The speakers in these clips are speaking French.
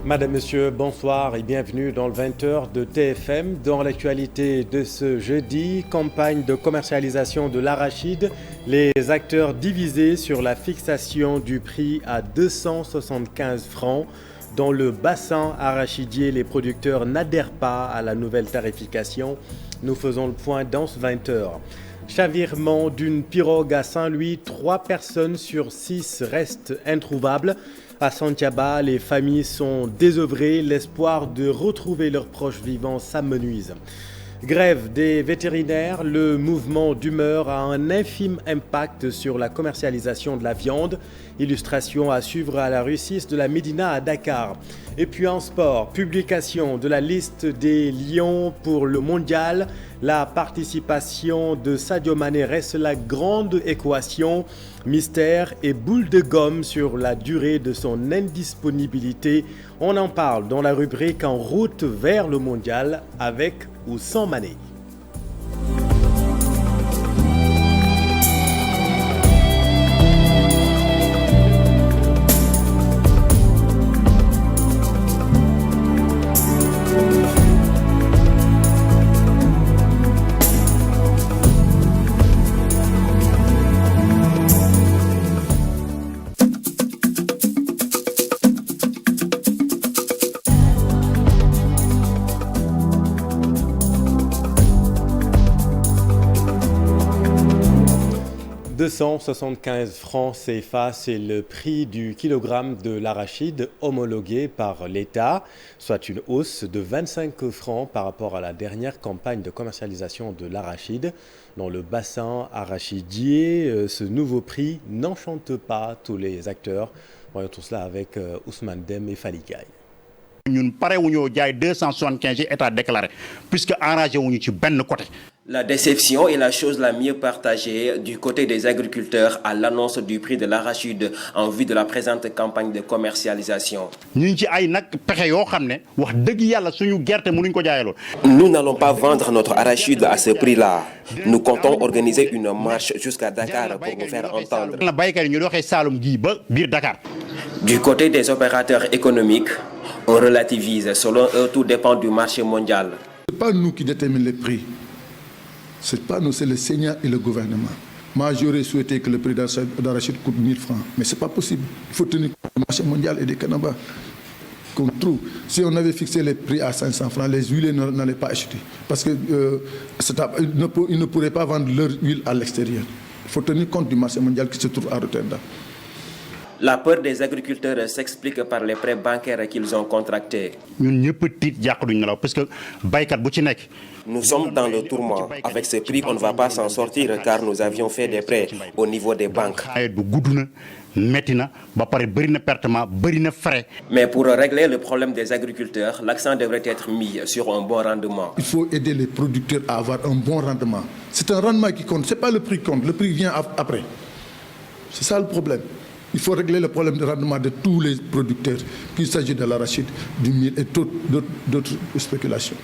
Madame, Monsieur, bonsoir et bienvenue dans le 20h de TFM. Dans l'actualité de ce jeudi, campagne de commercialisation de l'arachide, les acteurs divisés sur la fixation du prix à 275 francs. Dans le bassin arachidier, les producteurs n'adhèrent pas à la nouvelle tarification. Nous faisons le point dans ce 20h. Chavirement d'une pirogue à Saint-Louis, 3 personnes sur 6 restent introuvables. À Santiaba, les familles sont désœuvrées, l'espoir de retrouver leurs proches vivants s'amenuise. Grève des vétérinaires, le mouvement d'humeur a un infime impact sur la commercialisation de la viande. Illustration à suivre à la Russie de la Médina à Dakar. Et puis en sport, publication de la liste des lions pour le mondial. La participation de Sadio Mané reste la grande équation. Mystère et boule de gomme sur la durée de son indisponibilité. On en parle dans la rubrique En route vers le mondial avec ou sans Mané. « 275 francs CFA, c'est le prix du kilogramme de l'arachide homologué par l'État, soit une hausse de 25 francs par rapport à la dernière campagne de commercialisation de l'arachide. Dans le bassin arachidier, ce nouveau prix n'enchante pas tous les acteurs. Voyons tout cela avec Ousmane Dem et Falikaï. Nous parewuñu jaay 275 état déclaré puisque enragé wuñu ci benn côté. La déception est la chose la mieux partagée du côté des agriculteurs à l'annonce du prix de l'arachide en vue de la présente campagne de commercialisation. Ñu ci ay nak pexé yo xamné wax deug yalla suñu gerte mënuñ ko jaayalo. Nous n'allons pas vendre notre arachide à ce prix-là. Nous comptons organiser une marche jusqu'à Dakar pour nous faire entendre. La baykat yi ñu doxé Saloum gi ba bir Dakar. Du côté des opérateurs économiques, on relativise. Selon eux, tout dépend du marché mondial. Ce n'est pas nous qui déterminons les prix. Ce n'est pas nous, c'est le Seigneur et le gouvernement. Moi, j'aurais souhaité que le prix d'arachide coûte 1000 francs. Mais ce n'est pas possible. Il faut tenir compte du marché mondial et des canabas qu'on trouve. Si on avait fixé les prix à 500 francs, les huiliers n'allaient pas acheter. Parce qu'ils ne pourraient pas vendre leur huile à l'extérieur. Il faut tenir compte du marché mondial qui se trouve à Rotterdam. La peur des agriculteurs s'explique par les prêts bancaires qu'ils ont contractés. Nous sommes dans le tourment. Avec ce prix, on ne va pas s'en sortir car nous avions fait des prêts au niveau des banques. Mais pour régler le problème des agriculteurs, l'accent devrait être mis sur un bon rendement. Il faut aider les producteurs à avoir un bon rendement. C'est un rendement qui compte, ce n'est pas le prix qui compte, le prix vient après. C'est ça le problème. Il faut régler le problème de rendement de tous les producteurs, qu'il s'agisse de l'arachide, du mil et d'autres spéculations.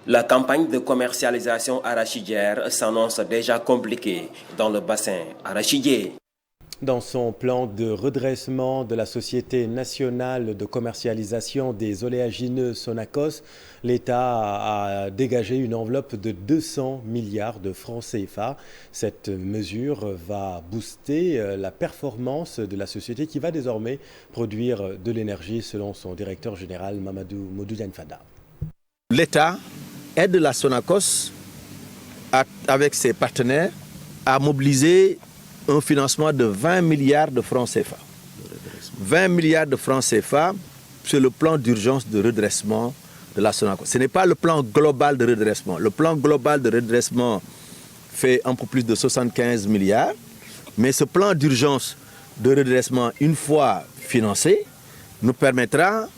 La campagne de commercialisation arachidière s'annonce déjà compliquée dans le bassin arachidier. Dans son plan de redressement de la Société nationale de commercialisation des oléagineux Sonacos, l'État a dégagé une enveloppe de 200 milliards de francs CFA. Cette mesure va booster la performance de la société qui va désormais produire de l'énergie selon son directeur général Mamadou Modoudiane Fada. L'État aide la Sonacos avec ses partenaires à mobiliser un financement de 20 milliards de francs CFA. 20 milliards de francs CFA, c'est le plan d'urgence de redressement de la Sonacos. Ce n'est pas le plan global de redressement. Le plan global de redressement fait un peu plus de 75 milliards, mais ce plan d'urgence de redressement, une fois financé, nous permettra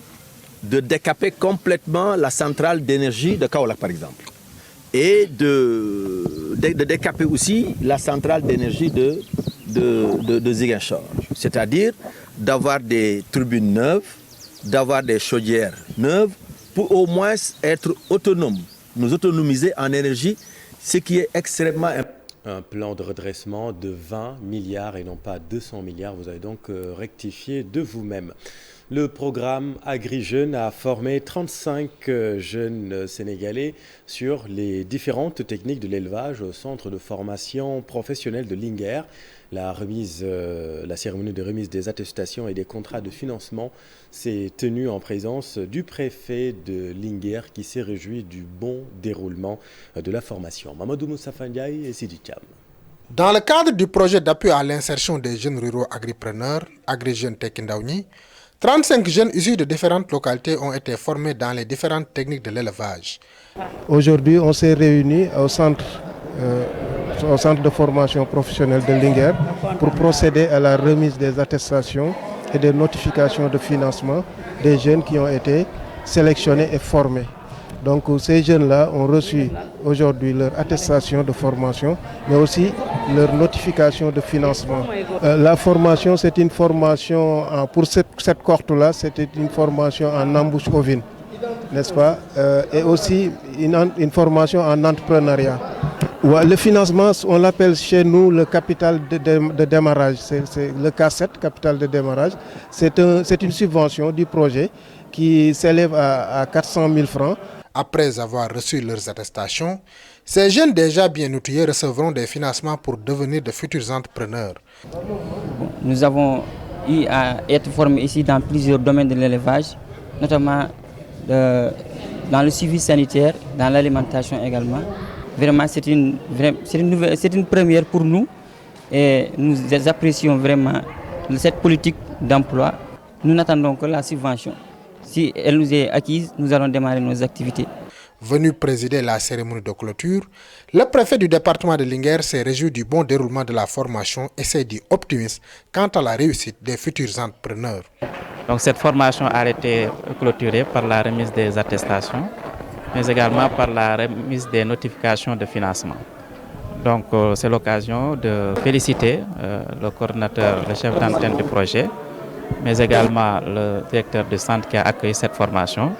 de décaper complètement la centrale d'énergie de Kaolack, par exemple. Et de décaper aussi la centrale d'énergie de Ziguinchor. C'est-à-dire d'avoir des turbines neuves, d'avoir des chaudières neuves, pour au moins être autonome, nous autonomiser en énergie, ce qui est extrêmement important. Un plan de redressement de 20 milliards et non pas 200 milliards. Vous avez donc rectifié de vous-même. Le programme AgriJeunes a formé 35 jeunes Sénégalais sur les différentes techniques de l'élevage au centre de formation professionnelle de Linguère. La cérémonie de remise des attestations et des contrats de financement s'est tenue en présence du préfet de Linguère qui s'est réjoui du bon déroulement de la formation. Mamadou Moustapha Ndiaye et Sidi Thiam. Dans le cadre du projet d'appui à l'insertion des jeunes ruraux agripreneurs, AgriJeunes Tekki Ndaw Ñi, 35 jeunes issus de différentes localités ont été formés dans les différentes techniques de l'élevage. Aujourd'hui, on s'est réunis au centre de formation professionnelle de Linguère pour procéder à la remise des attestations et des notifications de financement des jeunes qui ont été sélectionnés et formés. Donc ces jeunes-là ont reçu aujourd'hui leur attestation de formation, mais aussi leur notification de financement. La formation, c'est une formation, pour cette cohorte-là, c'était une formation en embauche ovine, n'est-ce pas? Et aussi une formation en entrepreneuriat. Le financement, on l'appelle chez nous le capital de démarrage, c'est le K7, capital de démarrage. C'est une subvention du projet qui s'élève à 400 000 francs. Après avoir reçu leurs attestations, ces jeunes déjà bien outillés recevront des financements pour devenir de futurs entrepreneurs. Nous avons eu à être formés ici dans plusieurs domaines de l'élevage, notamment dans le suivi sanitaire, dans l'alimentation également. Vraiment, c'est une première pour nous et nous apprécions vraiment cette politique d'emploi. Nous n'attendons que la subvention. Si elle nous est acquise, nous allons démarrer nos activités. Venu présider la cérémonie de clôture, le préfet du département de Linguère s'est réjoui du bon déroulement de la formation et s'est dit optimiste quant à la réussite des futurs entrepreneurs. Donc cette formation a été clôturée par la remise des attestations, mais également par la remise des notifications de financement. Donc c'est l'occasion de féliciter le coordinateur, le chef d'antenne du projet, mais également le directeur du centre qui a accueilli cette formation.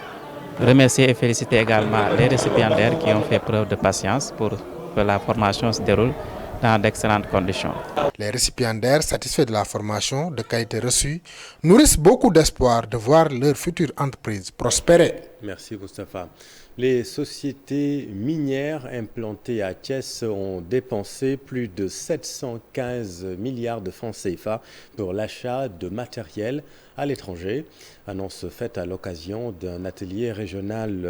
Remercier et féliciter également les récipiendaires qui ont fait preuve de patience pour que la formation se déroule dans d'excellentes conditions. Les récipiendaires satisfaits de la formation de qualité reçue nourrissent beaucoup d'espoir de voir leur future entreprise prospérer. Merci Moustapha. Les sociétés minières implantées à Thiès ont dépensé plus de 715 milliards de francs CFA pour l'achat de matériel à l'étranger. Annonce faite à l'occasion d'un atelier régional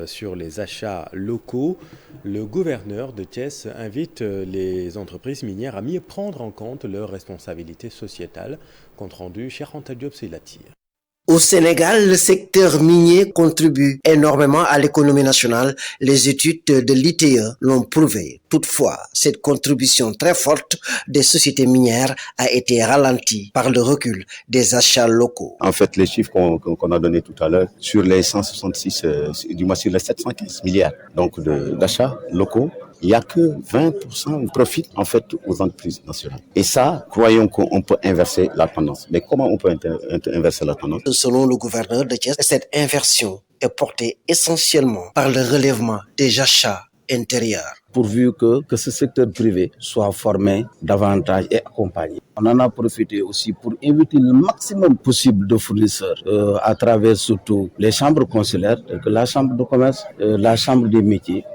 sur les achats locaux. Le gouverneur de Thiès invite les entreprises minières à mieux prendre en compte leurs responsabilités sociétales. Compte rendu, Cheikh Anta Diop Seylatir. Au Sénégal, le secteur minier contribue énormément à l'économie nationale. Les études de l'ITE l'ont prouvé. Toutefois, cette contribution très forte des sociétés minières a été ralentie par le recul des achats locaux. En fait, les chiffres qu'on a donnés tout à l'heure, sur les 166, du moins sur les 715 milliards d'achats locaux, il n'y a que 20% qui profitent en fait aux entreprises nationales. Et ça, croyons qu'on peut inverser la tendance. Mais comment on peut inverser la tendance? Selon le gouverneur de Thiès, cette inversion est portée essentiellement par le relèvement des achats intérieurs. Pourvu que ce secteur privé soit formé davantage et accompagné. On en a profité aussi pour inviter le maximum possible de fournisseurs à travers surtout les chambres consulaires, la chambre de commerce, la chambre des métiers,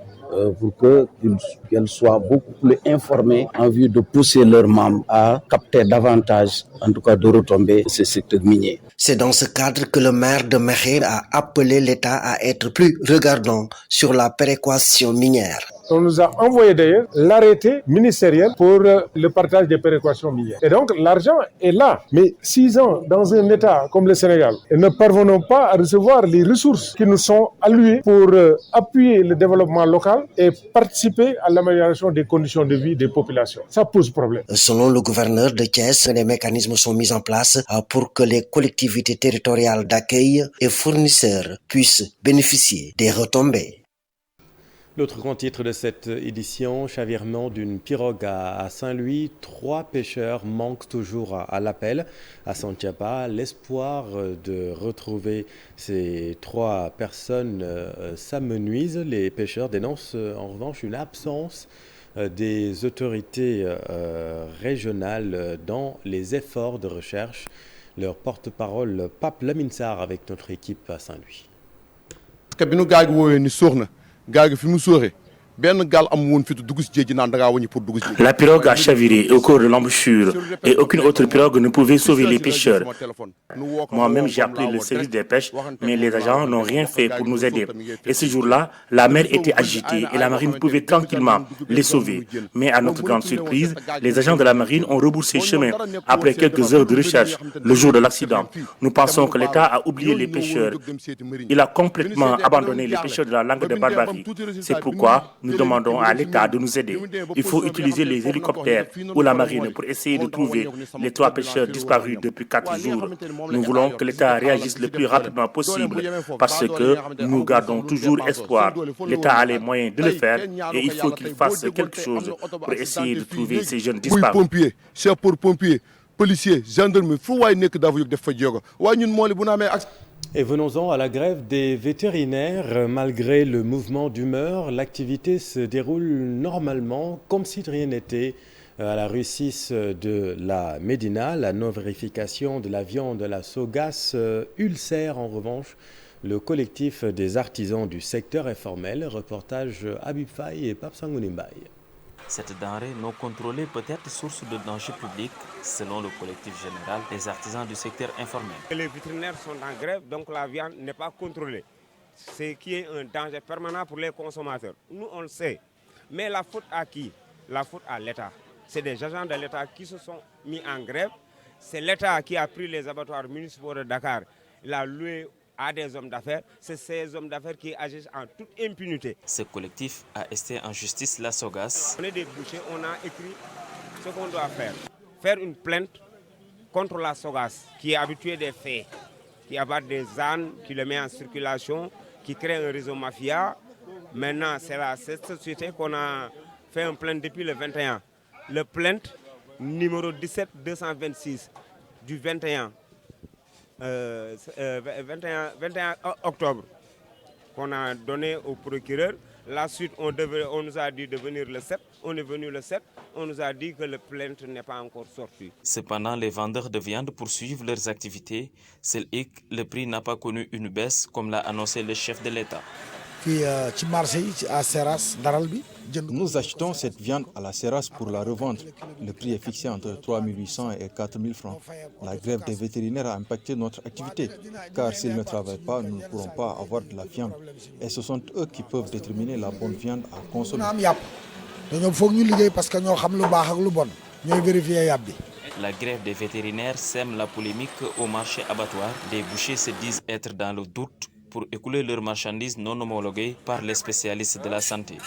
pour qu'elles soient beaucoup plus informées en vue de pousser leurs membres à capter davantage, en tout cas de retomber ce secteur minier. C'est dans ce cadre que le maire de Mekher a appelé l'État à être plus regardant sur la péréquation minière. On nous a envoyé d'ailleurs l'arrêté ministériel pour le partage des péréquations minières. Et donc l'argent est là. Mais 6 ans dans un État comme le Sénégal, et ne parvenons pas à recevoir les ressources qui nous sont allouées pour appuyer le développement local et participer à l'amélioration des conditions de vie des populations. Ça pose problème. Selon le gouverneur de Thiès, les mécanismes sont mis en place pour que les collectivités territoriales d'accueil et fournisseurs puissent bénéficier des retombées. L'autre grand titre de cette édition, chavirement d'une pirogue à Saint-Louis. 3 pêcheurs manquent toujours à l'appel. À Santiapa, l'espoir de retrouver ces 3 personnes s'amenuise. Les pêcheurs dénoncent en revanche une absence des autorités régionales dans les efforts de recherche. Leur porte-parole, Pape Lamine Sarr, avec notre équipe à Saint-Louis. La pirogue a chaviré au cours de l'embouchure et aucune autre pirogue ne pouvait sauver les pêcheurs. Moi-même, j'ai appelé le service des pêches, mais les agents n'ont rien fait pour nous aider. Et ce jour-là, la mer était agitée et la marine pouvait tranquillement les sauver. Mais à notre grande surprise, les agents de la marine ont rebroussé chemin après quelques heures de recherche le jour de l'accident. Nous pensons que l'État a oublié les pêcheurs. Il a complètement abandonné les pêcheurs de la langue de Barbarie. C'est pourquoi nous demandons à l'État de nous aider. Il faut utiliser les hélicoptères ou la marine pour essayer de trouver les 3 pêcheurs disparus depuis 4 jours. Nous voulons que l'État réagisse le plus rapidement possible parce que nous gardons toujours espoir. L'État a les moyens de le faire et il faut qu'il fasse quelque chose pour essayer de trouver ces jeunes disparus. Policiers, gendarmes, Et venons-en à la grève des vétérinaires. Malgré le mouvement d'humeur, l'activité se déroule normalement, comme si de rien n'était. À la rue 6 de la Médina, la non-vérification de la viande de la Sogas ulcère en revanche le collectif des artisans du secteur informel. Reportage Habib Faye et Pape Sangounimbaye. Cette denrée non contrôlée peut être source de danger public, selon le collectif général des artisans du secteur informel. Les vétérinaires sont en grève, donc la viande n'est pas contrôlée. Ce qui est un danger permanent pour les consommateurs. Nous, on le sait. Mais la faute à qui? La faute à l'État. C'est des agents de l'État qui se sont mis en grève. C'est l'État qui a pris les abattoirs municipaux de Dakar. Il a loué à des hommes d'affaires, c'est ces hommes d'affaires qui agissent en toute impunité. Ce collectif a esté en justice la Sogas. On est des bouchers, on a écrit ce qu'on doit faire. Faire une plainte contre la Sogas, qui est habituée des faits, qui abat des ânes, qui les met en circulation, qui crée un réseau mafia. Maintenant, c'est cette société qu'on a fait une plainte depuis le 21. Le plainte numéro 17-226 du 21 octobre qu'on a donné au procureur. La suite, on nous a dit de venir le 7. On est venu le 7. On nous a dit que le plainte n'est pas encore sorti. Cependant, les vendeurs de viande poursuivent leurs activités. Seul hic, le prix n'a pas connu une baisse, comme l'a annoncé le chef de l'État. Nous achetons cette viande à la Seras pour la revendre. Le prix est fixé entre 3 800 et 4 000 francs. La grève des vétérinaires a impacté notre activité, car s'ils ne travaillent pas, nous ne pourrons pas avoir de la viande. Et ce sont eux qui peuvent déterminer la bonne viande à consommer. La grève des vétérinaires sème la polémique au marché abattoir. Des bouchers se disent être dans le doute pour écouler leurs marchandises non homologuées par les spécialistes de la santé.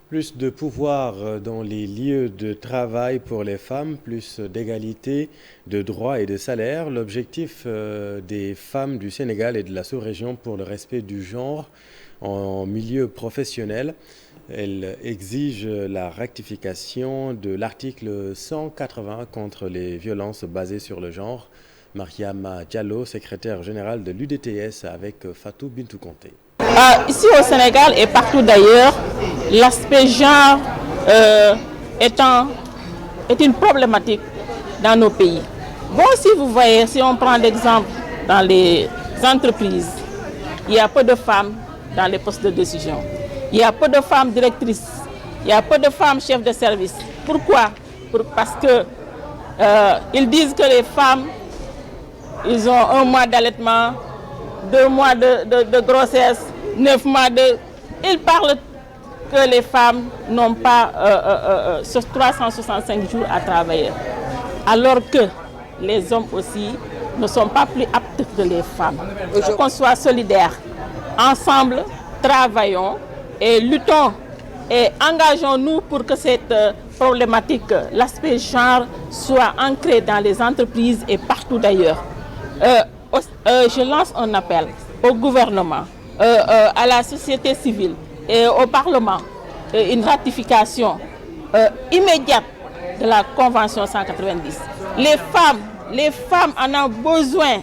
Plus de pouvoir dans les lieux de travail pour les femmes, plus d'égalité, de droits et de salaires. L'objectif des femmes du Sénégal et de la sous-région pour le respect du genre en milieu professionnel. Elle exige la rectification de l'article 180 contre les violences basées sur le genre. Mariama Diallo, secrétaire générale de l'UDTS avec Fatou Bintou Conté. Ici au Sénégal et partout d'ailleurs, l'aspect genre est une problématique dans nos pays. Bon, si vous voyez, si on prend l'exemple dans les entreprises, il y a peu de femmes dans les postes de décision. Il y a peu de femmes directrices, il y a peu de femmes chefs de service. Pourquoi? Parce que ils disent que les femmes, ils ont 1 mois d'allaitement, 2 mois de grossesse, 9 mois de... Ils parlent que les femmes n'ont pas sur 365 jours à travailler. Alors que les hommes aussi ne sont pas plus aptes que les femmes. Qu'on soit solidaires. Ensemble, travaillons et luttons et engageons-nous pour que cette problématique, l'aspect genre, soit ancré dans les entreprises et partout d'ailleurs. Je lance un appel au gouvernement, à la société civile et au Parlement, une ratification immédiate de la Convention 190. Les femmes en ont besoin.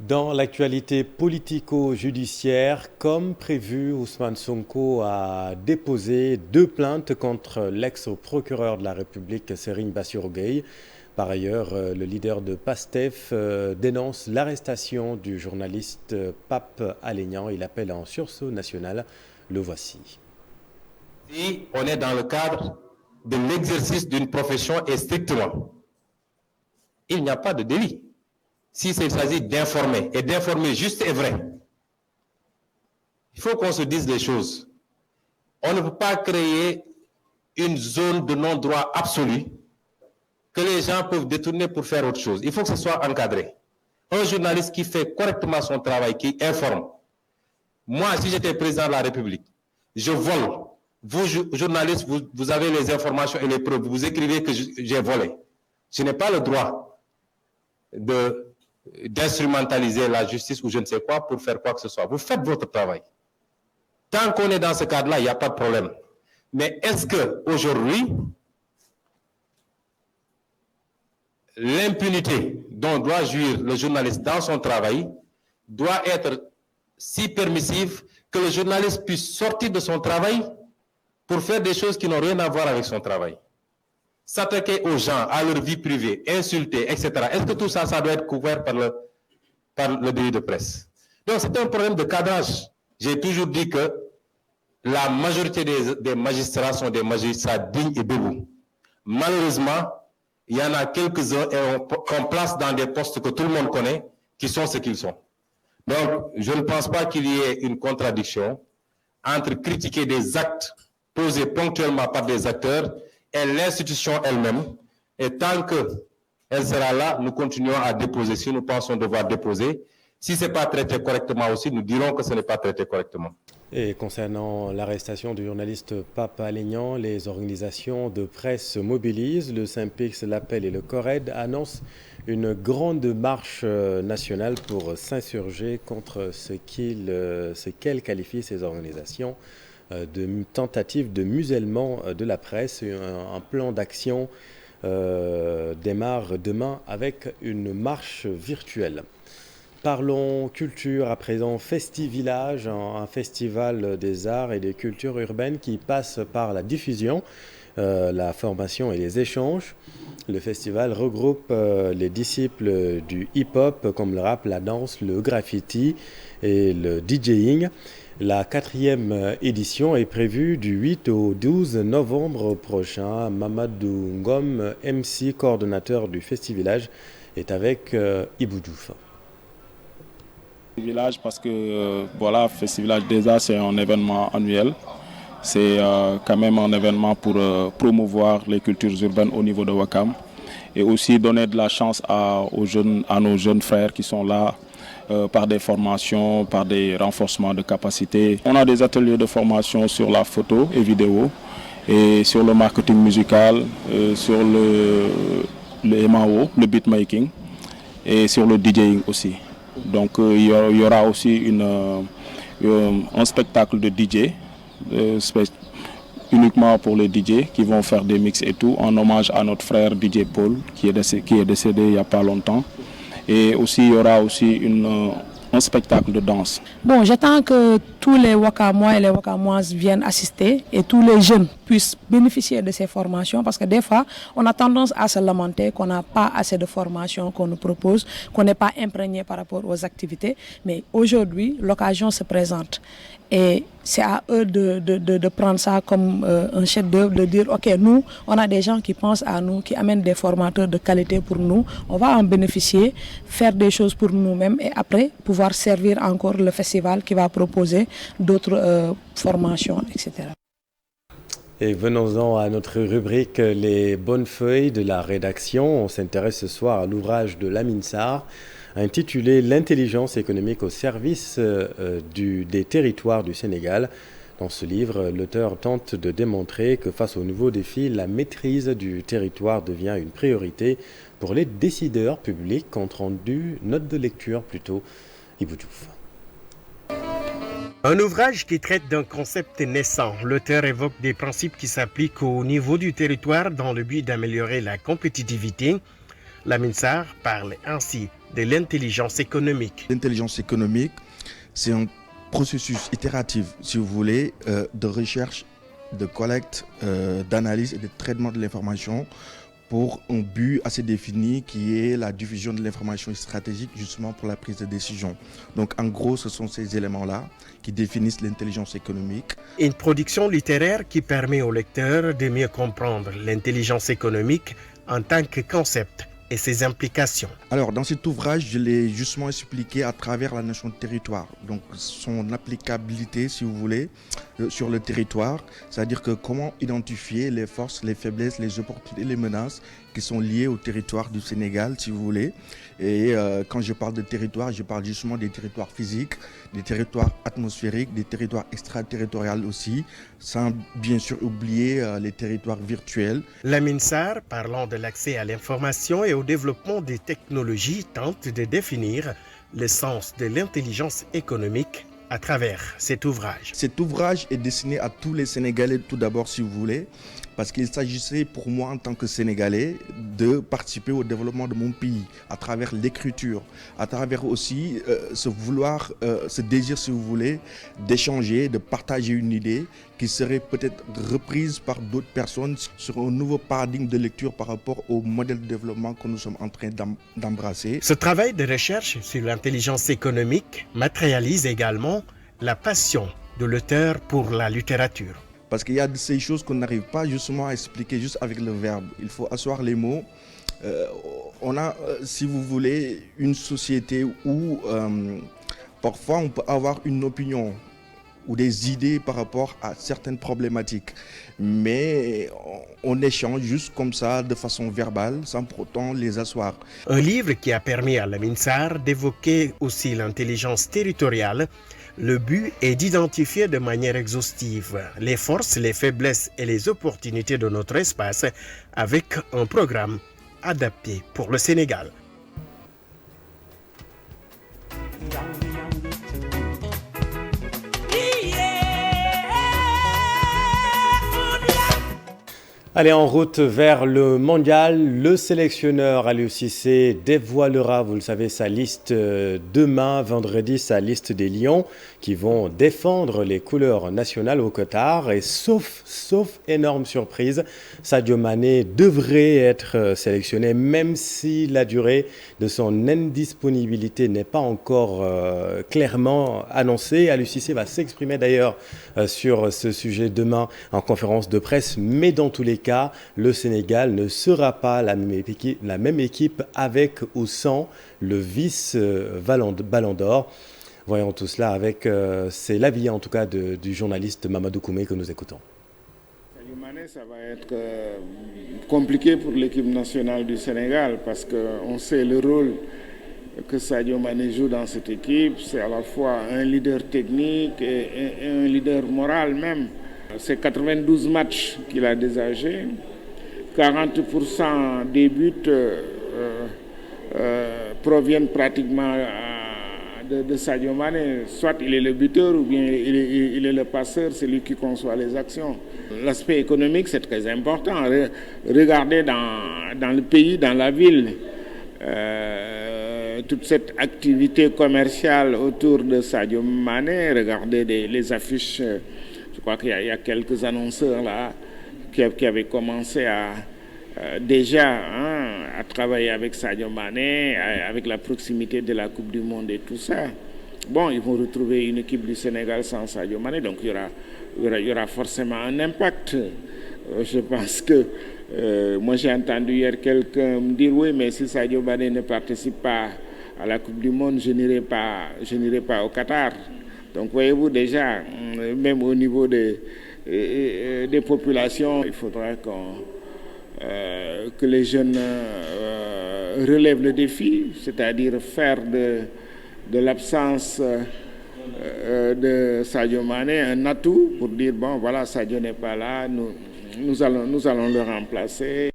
Dans l'actualité politico-judiciaire, comme prévu, Ousmane Sonko a déposé 2 plaintes contre l'ex-procureur de la République, Serigne Bassirou Gueye. Par ailleurs, le leader de PASTEF dénonce l'arrestation du journaliste Pape Alignan. Il appelle en sursaut national. Le voici. Si on est dans le cadre de l'exercice d'une profession et strictement, il n'y a pas de délit. S'il s'agit d'informer, et d'informer juste et vrai, il faut qu'on se dise les choses. On ne peut pas créer une zone de non-droit absolu que les gens peuvent détourner pour faire autre chose. Il faut que ce soit encadré. Un journaliste qui fait correctement son travail, qui informe. Moi, si j'étais président de la République, je vole. Vous, journalistes, vous avez les informations et les preuves. Vous écrivez que j'ai volé. Je n'ai pas le droit d'instrumentaliser la justice ou je ne sais quoi pour faire quoi que ce soit. Vous faites votre travail. Tant qu'on est dans ce cadre-là, il n'y a pas de problème. Mais est-ce qu'aujourd'hui, l'impunité dont doit jouir le journaliste dans son travail doit être si permissive que le journaliste puisse sortir de son travail pour faire des choses qui n'ont rien à voir avec son travail? S'attaquer aux gens, à leur vie privée, insulter, etc. Est-ce que tout ça, ça doit être couvert par le délit de presse? Donc c'est un problème de cadrage. J'ai toujours dit que la majorité des magistrats sont des magistrats dignes et debout. Malheureusement, il y en a quelques-uns qu'on place dans des postes que tout le monde connaît, qui sont ce qu'ils sont. Donc, je ne pense pas qu'il y ait une contradiction entre critiquer des actes posés ponctuellement par des acteurs et l'institution elle-même. Et tant qu'elle sera là, nous continuons à déposer. Si nous pensons devoir déposer, si ce n'est pas traité correctement aussi, nous dirons que ce n'est pas traité correctement. Et concernant l'arrestation du journaliste Pape Alignan, les organisations de presse se mobilisent. Le Synpics, l'Appel et le CORED annoncent une grande marche nationale pour s'insurger contre ce qu'elles qualifient ces organisations de tentatives de musellement de la presse. Un plan d'action démarre demain avec une marche virtuelle. Parlons culture à présent. Festivillage, un festival des arts et des cultures urbaines qui passe par la diffusion, la formation et les échanges. Le festival regroupe les disciples du hip-hop comme le rap, la danse, le graffiti et le DJing. La 4e édition est prévue du 8 au 12 novembre prochain. Mamadou Ngom, MC, coordonnateur du Festivillage, est avec Ibou Diouf. Village parce que voilà, Festivillage des Arts, c'est un événement annuel. C'est quand même un événement pour promouvoir les cultures urbaines au niveau de Ouakam et aussi donner de la chance à nos jeunes frères qui sont là par des formations, par des renforcements de capacités. On a des ateliers de formation sur la photo et vidéo et sur le marketing musical, sur le MAO, le beatmaking et sur le DJing aussi. Donc il y aura aussi un spectacle de DJ uniquement pour les DJ qui vont faire des mix et tout, en hommage à notre frère DJ Paul qui est décédé il n'y a pas longtemps. Et aussi il y aura aussi un spectacle de danse. Bon, j'attends que tous les Wakamois et les Wakamoises viennent assister et tous les jeunes puissent bénéficier de ces formations parce que des fois, on a tendance à se lamenter qu'on n'a pas assez de formations qu'on nous propose, qu'on n'est pas imprégné par rapport aux activités. Mais aujourd'hui, l'occasion se présente. Et c'est à eux de prendre ça comme un chef-d'œuvre, de dire, OK, nous, on a des gens qui pensent à nous, qui amènent des formateurs de qualité pour nous. On va en bénéficier, faire des choses pour nous-mêmes et après, pouvoir servir encore le festival qui va proposer d'autres formations, etc. Et venons-en à notre rubrique Les bonnes feuilles de la rédaction. On s'intéresse ce soir à l'ouvrage de Lamine Sarr, intitulé « L'intelligence économique au service des territoires du Sénégal ». Dans ce livre, l'auteur tente de démontrer que face aux nouveaux défis, la maîtrise du territoire devient une priorité pour les décideurs publics. Compte rendu, note de lecture plutôt, Ibou Diouf. Un ouvrage qui traite d'un concept naissant. L'auteur évoque des principes qui s'appliquent au niveau du territoire dans le but d'améliorer la compétitivité. Lamine Sarr parle ainsi de l'intelligence économique. L'intelligence économique, c'est un processus itératif, si vous voulez, de recherche, de collecte, d'analyse et de traitement de l'information pour un but assez défini qui est la diffusion de l'information stratégique justement pour la prise de décision. Donc en gros, ce sont ces éléments-là qui définissent l'intelligence économique. Une production littéraire qui permet aux lecteurs de mieux comprendre l'intelligence économique en tant que concept et ses implications. Alors, dans cet ouvrage, je l'ai justement expliqué à travers la notion de territoire. Donc, son applicabilité, si vous voulez, sur le territoire, c'est-à-dire que comment identifier les forces, les faiblesses, les opportunités, les menaces qui sont liées au territoire du Sénégal, si vous voulez. Et quand je parle de territoire, je parle justement des territoires physiques, des territoires atmosphériques, des territoires extraterritoriaux aussi, sans bien sûr oublier les territoires virtuels. Lamine Sarr, parlant de l'accès à l'information et au développement des technologies, tente de définir le sens de l'intelligence économique à travers cet ouvrage. Cet ouvrage est destiné à tous les Sénégalais tout d'abord, si vous voulez, parce qu'il s'agissait pour moi en tant que Sénégalais de participer au développement de mon pays à travers l'écriture, à travers aussi ce désir, si vous voulez, d'échanger, de partager une idée qui serait peut-être reprise par d'autres personnes sur un nouveau paradigme de lecture par rapport au modèle de développement que nous sommes en train d'embrasser. Ce travail de recherche sur l'intelligence économique matérialise également la passion de l'auteur pour la littérature. Parce qu'il y a de ces choses qu'on n'arrive pas justement à expliquer juste avec le verbe. Il faut asseoir les mots. On a, si vous voulez, une société où parfois on peut avoir une opinion ou des idées par rapport à certaines problématiques. Mais on échange juste comme ça, de façon verbale, sans pour autant les asseoir. Un livre qui a permis à Lamine Sarr d'évoquer aussi l'intelligence territoriale. Le but est d'identifier de manière exhaustive les forces, les faiblesses et les opportunités de notre espace avec un programme adapté pour le Sénégal. Allez, en route vers le mondial, le sélectionneur Aliou Cissé dévoilera, vous le savez, sa liste demain, vendredi, sa liste des Lions qui vont défendre les couleurs nationales au Qatar. Et sauf énorme surprise, Sadio Mané devrait être sélectionné, même si la durée de son indisponibilité n'est pas encore clairement annoncée. Aliou Cissé va s'exprimer d'ailleurs sur ce sujet demain en conférence de presse, mais dans tous les cas, le Sénégal ne sera pas la même équipe avec ou sans le vice-Ballon d'Or. Voyons tout cela avec, c'est l'avis en tout cas du journaliste Mamadou Koumé que nous écoutons. Sadio Mané, ça va être compliqué pour l'équipe nationale du Sénégal parce qu'on sait le rôle que Sadio Mané joue dans cette équipe. C'est à la fois un leader technique et un leader moral même. C'est 92 matchs qu'il a déjà joué. 40% des buts proviennent pratiquement de Sadio Mané. Soit il est le buteur ou bien il est le passeur, c'est lui qui conçoit les actions. L'aspect économique, c'est très important. Regardez dans le pays, dans la ville, toute cette activité commerciale autour de Sadio Mané. Regardez les affiches. Je crois qu'il y a quelques annonceurs là qui avaient commencé à travailler avec Sadio Mané, avec la proximité de la Coupe du Monde et tout ça. Bon, ils vont retrouver une équipe du Sénégal sans Sadio Mané, donc il y aura forcément un impact. Je pense que moi j'ai entendu hier quelqu'un me dire oui, mais si Sadio Mané ne participe pas à la Coupe du Monde, je n'irai pas au Qatar. Donc voyez-vous déjà, même au niveau des populations, il faudra que les jeunes relèvent le défi, c'est-à-dire faire de l'absence de Sadio Mané un atout pour dire bon voilà, Sadio n'est pas là, nous allons le remplacer.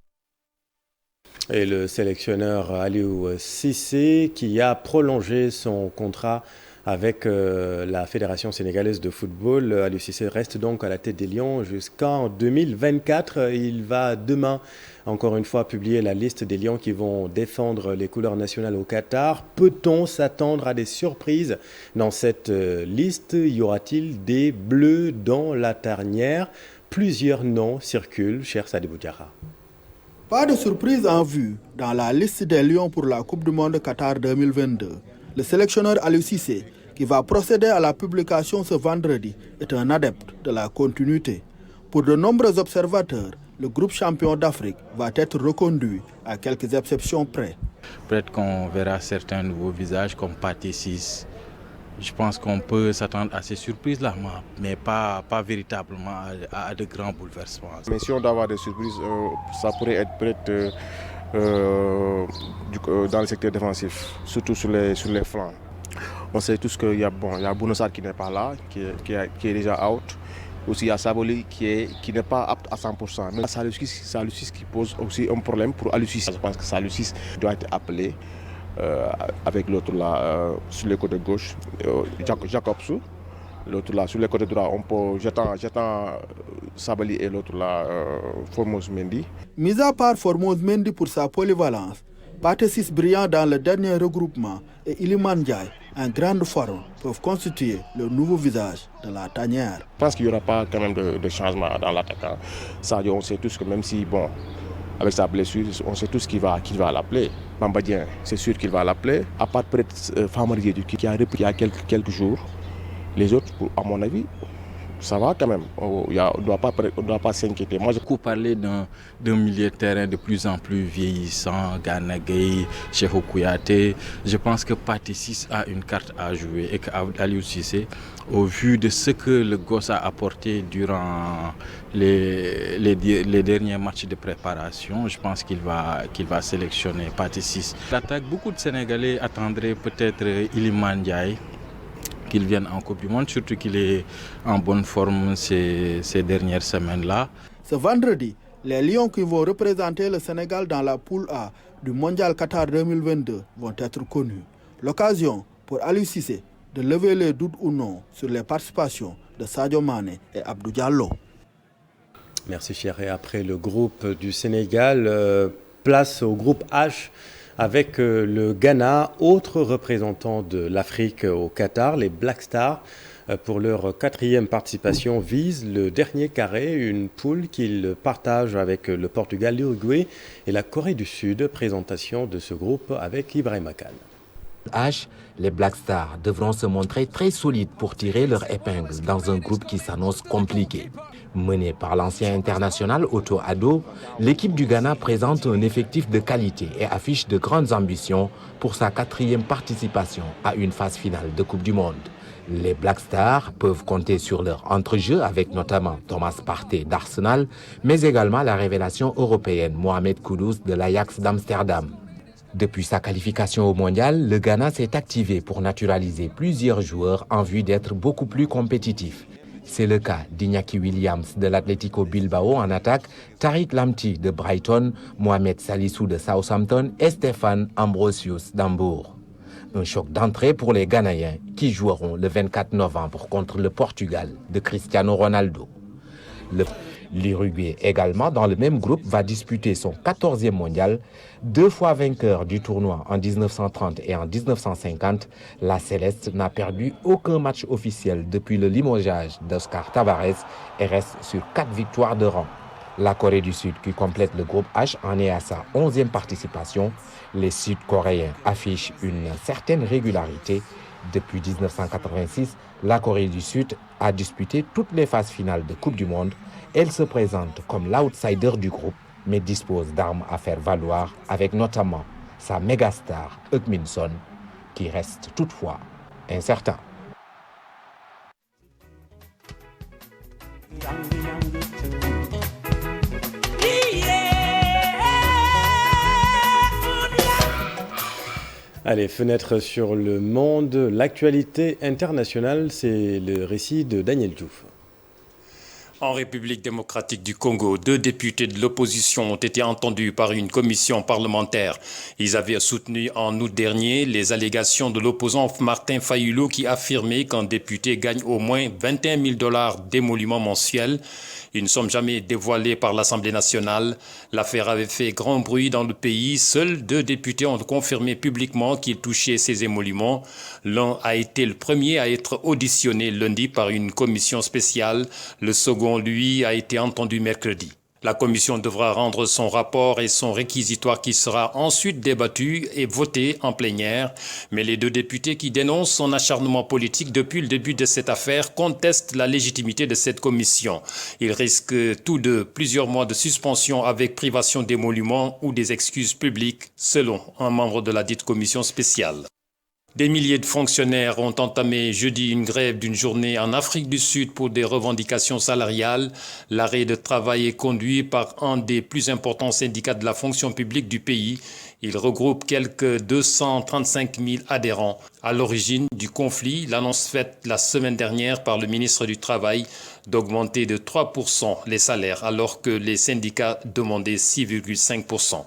Et le sélectionneur Aliou Cissé qui a prolongé son contrat avec la Fédération sénégalaise de football. Aliou Cissé reste donc à la tête des Lions jusqu'en 2024. Il va demain, encore une fois, publier la liste des Lions qui vont défendre les couleurs nationales au Qatar. Peut-on s'attendre à des surprises dans cette liste? Y aura-t-il des bleus dans la tanière? Plusieurs noms circulent, cher Sadibou Diarra. Pas de surprise en vue dans la liste des Lions pour la Coupe du Monde Qatar 2022. Le sélectionneur Aliou Cissé, qui va procéder à la publication ce vendredi, est un adepte de la continuité. Pour de nombreux observateurs, le groupe champion d'Afrique va être reconduit à quelques exceptions près. Peut-être qu'on verra certains nouveaux visages comme Pathé Ciss. Je pense qu'on peut s'attendre à ces surprises-là, mais pas véritablement à de grands bouleversements. Mais si on doit avoir des surprises, ça pourrait être peut-être dans le secteur défensif, surtout sur les flancs. On sait tous qu'il y a Bouna Sarr qui n'est pas là, qui est déjà out. Aussi, il y a Sabaly qui n'est pas apte à 100%. Mais Saliou Ciss qui pose aussi un problème pour Aliou Cissé. Je pense que Saliou Ciss doit être appelé avec l'autre là sur le côté gauche, Jacobsou. L'autre là sur le côté droit, j'attends Sabaly et l'autre là, Formose Mendy. Mis à part Formose Mendy pour sa polyvalence, Pathé Ciss brillant dans le dernier regroupement et Iliman Ndiaye en grande forme peuvent constituer le nouveau visage de la tanière. Je pense qu'il n'y aura pas quand même de changement dans l'attaquant. Sadio, on sait tous que même si, avec sa blessure, on sait tous qu'il va l'appeler. Bamba Dieng, c'est sûr qu'il va l'appeler. À part peut-être Famara Diédhiou qui a repris il y a quelques jours. Les autres, à mon avis, ça va quand même. On ne doit pas s'inquiéter. Moi, beaucoup parlé d'un milieu de terrain de plus en plus vieillissant, Gana Gueye, Cheikhou Kouyaté. Je pense que Pathé Ciss a une carte à jouer et qu'Aliou Cissé, au vu de ce que le gosse a apporté durant les derniers matchs de préparation, je pense qu'il va sélectionner Pathé Ciss. L'attaque, beaucoup de Sénégalais attendraient peut-être Iliman Ndiaye, qu'il vienne en Coupe du Monde, surtout qu'il est en bonne forme ces dernières semaines-là. Ce vendredi, les Lions qui vont représenter le Sénégal dans la poule A du Mondial Qatar 2022 vont être connus. L'occasion pour Aliou Cissé de lever les doutes ou non sur les participations de Sadio Mané et Abdou Diallo. Merci cher. Et après le groupe du Sénégal, place au groupe H avec le Ghana, autre représentant de l'Afrique au Qatar, les Black Stars, pour leur 4e participation, visent le dernier carré, une poule qu'ils partagent avec le Portugal, l'Uruguay et la Corée du Sud. Présentation de ce groupe avec Ibrahima Kane. H, les Black Stars devront se montrer très solides pour tirer leur épingle dans un groupe qui s'annonce compliqué. Menée par l'ancien international Otto Addo, l'équipe du Ghana présente un effectif de qualité et affiche de grandes ambitions pour sa 4e participation à une phase finale de Coupe du Monde. Les Black Stars peuvent compter sur leur entrejeu avec notamment Thomas Partey d'Arsenal, mais également la révélation européenne Mohamed Kudus de l'Ajax d'Amsterdam. Depuis sa qualification au mondial, le Ghana s'est activé pour naturaliser plusieurs joueurs en vue d'être beaucoup plus compétitif. C'est le cas d'Iñaki Williams de l'Atlético Bilbao en attaque, Tariq Lamptey de Brighton, Mohamed Salissou de Southampton et Stéphane Ambrosius d'Hambourg. Un choc d'entrée pour les Ghanéens qui joueront le 24 novembre contre le Portugal de Cristiano Ronaldo. L'Uruguay également dans le même groupe va disputer son 14e mondial. 2 fois vainqueur du tournoi en 1930 et en 1950, la Céleste n'a perdu aucun match officiel depuis le limogeage d'Oscar Tabarez et reste sur 4 victoires de rang. La Corée du Sud qui complète le groupe H en est à sa 11e participation. Les Sud-Coréens affichent une certaine régularité. Depuis 1986, la Corée du Sud a disputé toutes les phases finales de Coupe du Monde. Elle se présente comme l'outsider du groupe, mais dispose d'armes à faire valoir, avec notamment sa mégastar Heung-min Son, qui reste toutefois incertain. Allez, fenêtre sur le monde, l'actualité internationale, c'est le récit de Daniel Diouf. En République démocratique du Congo, 2 députés de l'opposition ont été entendus par une commission parlementaire. Ils avaient soutenu en août dernier les allégations de l'opposant Martin Fayulu qui affirmait qu'un député gagne au moins $21 000 d'émoluments mensuels. Une somme jamais dévoilée par l'Assemblée nationale. L'affaire avait fait grand bruit dans le pays. Seuls 2 députés ont confirmé publiquement qu'ils touchaient ces émoluments. L'un a été le premier à être auditionné lundi par une commission spéciale. Le second, lui, a été entendu mercredi. La commission devra rendre son rapport et son réquisitoire qui sera ensuite débattu et voté en plénière. Mais les deux députés qui dénoncent son acharnement politique depuis le début de cette affaire contestent la légitimité de cette commission. Ils risquent tous deux plusieurs mois de suspension avec privation d'émoluments ou des excuses publiques, selon un membre de la dite commission spéciale. Des milliers de fonctionnaires ont entamé jeudi une grève d'une journée en Afrique du Sud pour des revendications salariales. L'arrêt de travail est conduit par un des plus importants syndicats de la fonction publique du pays. Il regroupe quelques 235 000 adhérents. À l'origine du conflit, l'annonce faite la semaine dernière par le ministre du Travail d'augmenter de 3% les salaires alors que les syndicats demandaient 6,5%.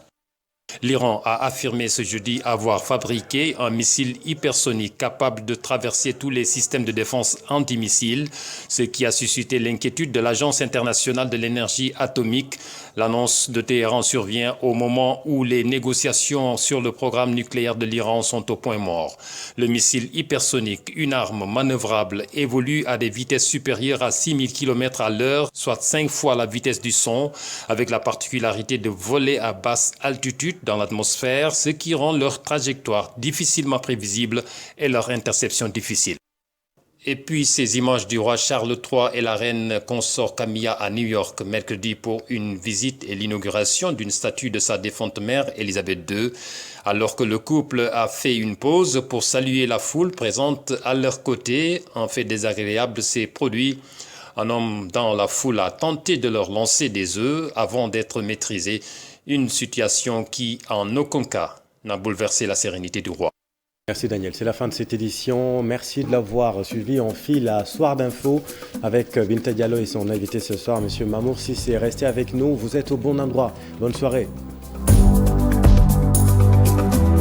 L'Iran a affirmé ce jeudi avoir fabriqué un missile hypersonique capable de traverser tous les systèmes de défense antimissiles, ce qui a suscité l'inquiétude de l'Agence internationale de l'énergie atomique. L'annonce de Téhéran survient au moment où les négociations sur le programme nucléaire de l'Iran sont au point mort. Le missile hypersonique, une arme manœuvrable, évolue à des vitesses supérieures à 6000 km à l'heure, soit 5 fois la vitesse du son, avec la particularité de voler à basse altitude dans l'atmosphère, ce qui rend leur trajectoire difficilement prévisible et leur interception difficile. Et puis ces images du roi Charles III et la reine consort Camilla à New York mercredi pour une visite et l'inauguration d'une statue de sa défunte mère Elisabeth II, alors que le couple a fait une pause pour saluer la foule présente à leur côté. Un fait désagréable s'est produit. Un homme dans la foule a tenté de leur lancer des œufs avant d'être maîtrisé. Une situation qui, en aucun cas, n'a bouleversé la sérénité du roi. Merci Daniel, c'est la fin de cette édition. Merci de l'avoir suivi. On file à Soir d'Info avec Binta Diallo et son invité ce soir, M. Mamour Cissé. Restez avec nous, vous êtes au bon endroit. Bonne soirée.